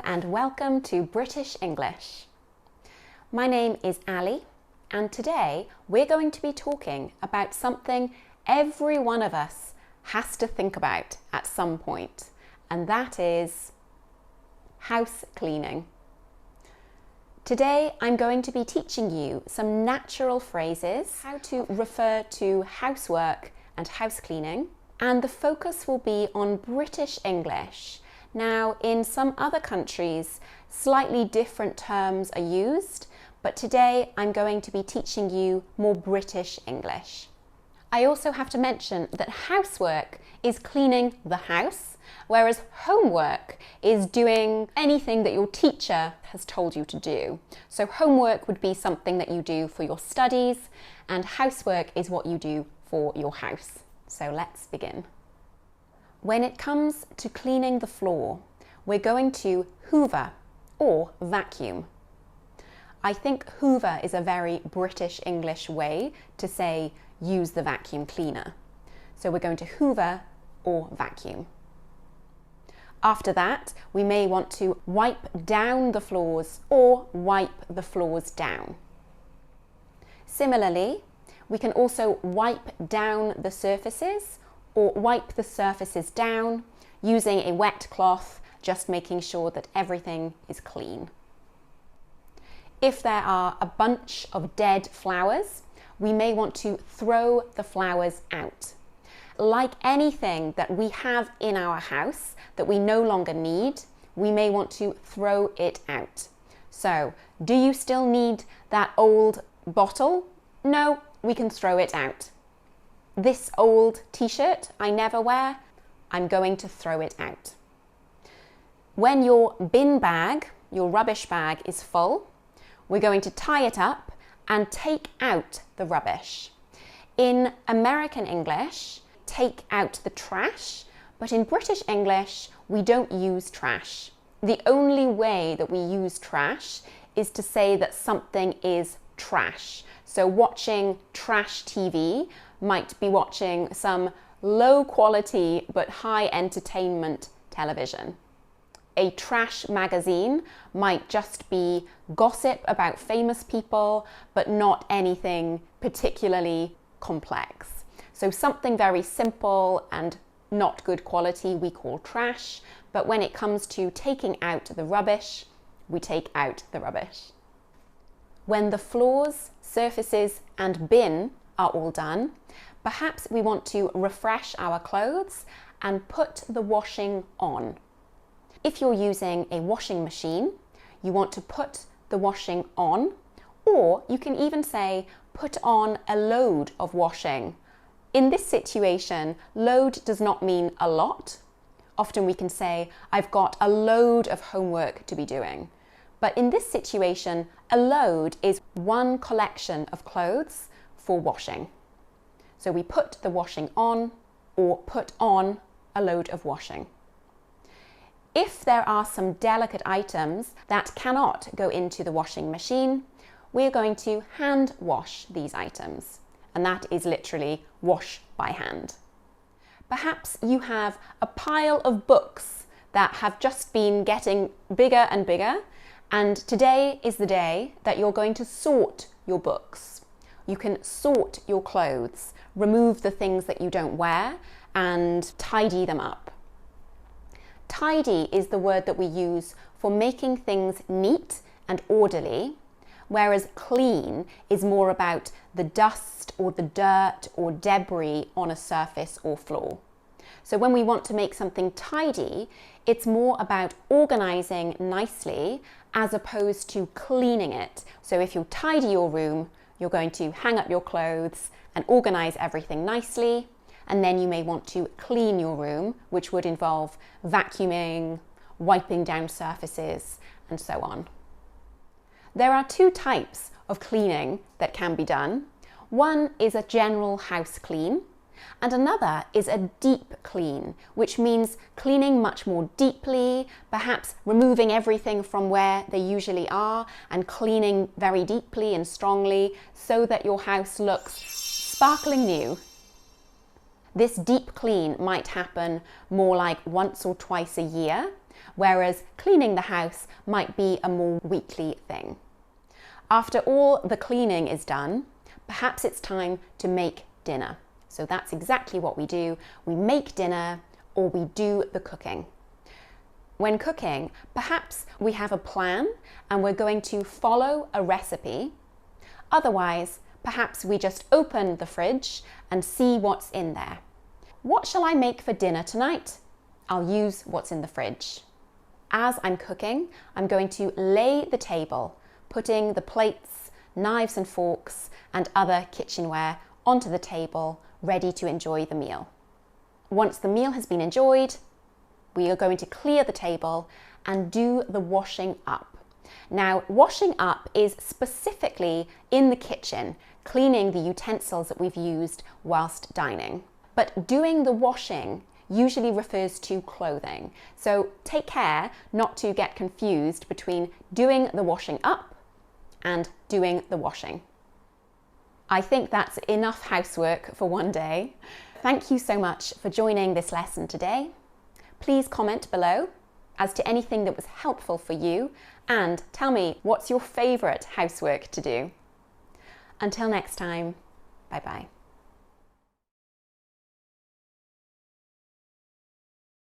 and welcome to British English. My name is Ali and today we're going to be talking about something every one of us has to think about at some point, and that is house cleaning. Today I'm going to be teaching you some natural phrases, how to refer to housework and house cleaning, and the focus will be on British English. Now, in some other countries, slightly different terms are used, but today I'm going to be teaching you more British English. I also have to mention that housework is cleaning the house, whereas homework is doing anything that your teacher has told you to do. So homework would be something that you do for your studies, and housework is what you do for your house. So let's begin. When it comes to cleaning the floor, we're going to hoover or vacuum. I think hoover is a very British English way to say use the vacuum cleaner. So we're going to hoover or vacuum. After that, we may want to wipe down the floors or wipe the floors down. Similarly, we can also wipe down the surfaces or wipe the surfaces down using a wet cloth, just making sure that everything is clean. If there are a bunch of dead flowers, we may want to throw the flowers out. Like anything that we have in our house that we no longer need, we may want to throw it out. So, do you still need that old bottle? No, we can throw it out. This old t-shirt I never wear, I'm going to throw it out. When your bin bag, your rubbish bag is full, we're going to tie it up and take out the rubbish. In American English, take out the trash, but in British English, we don't use trash. The only way that we use trash is to say that something is trash. So watching trash TV might be watching some low quality but high entertainment television. A trash magazine might just be gossip about famous people, but not anything particularly complex. So something very simple and not good quality we call trash, but when it comes to taking out the rubbish, we take out the rubbish. When the floors, surfaces and bin are all done, perhaps we want to refresh our clothes and put the washing on. If you're using a washing machine, you want to put the washing on, or you can even say put on a load of washing. In this situation, load does not mean a lot. Often we can say, I've got a load of homework to be doing. But in this situation, a load is one collection of clothes for washing. So we put the washing on or put on a load of washing. If there are some delicate items that cannot go into the washing machine, we're going to hand wash these items. And that is literally wash by hand. Perhaps you have a pile of books that have just been getting bigger and bigger, and today is the day that you're going to sort your books. You can sort your clothes, remove the things that you don't wear, and tidy them up. Tidy is the word that we use for making things neat and orderly, whereas clean is more about the dust or the dirt or debris on a surface or floor. So when we want to make something tidy, it's more about organizing nicely as opposed to cleaning it. So if you tidy your room, you're going to hang up your clothes and organize everything nicely. And then you may want to clean your room, which would involve vacuuming, wiping down surfaces, and so on. There are two types of cleaning that can be done. One is a general house clean, and another is a deep clean, which means cleaning much more deeply, perhaps removing everything from where they usually are and cleaning very deeply and strongly so that your house looks sparkling new. This deep clean might happen more like once or twice a year, whereas cleaning the house might be a more weekly thing. After all the cleaning is done, perhaps it's time to make dinner. So that's exactly what we do. We make dinner or we do the cooking. When cooking, perhaps we have a plan and we're going to follow a recipe. Otherwise, perhaps we just open the fridge and see what's in there. What shall I make for dinner tonight? I'll use what's in the fridge. As I'm cooking, I'm going to lay the table, putting the plates, knives and forks and other kitchenware onto the table, ready to enjoy the meal. Once the meal has been enjoyed, we are going to clear the table and do the washing up. Now, washing up is specifically in the kitchen, cleaning the utensils that we've used whilst dining. But doing the washing usually refers to clothing. So take care not to get confused between doing the washing up and doing the washing. I think that's enough housework for one day. Thank you so much for joining this lesson today. Please comment below as to anything that was helpful for you and tell me what's your favourite housework to do. Until next time, bye bye.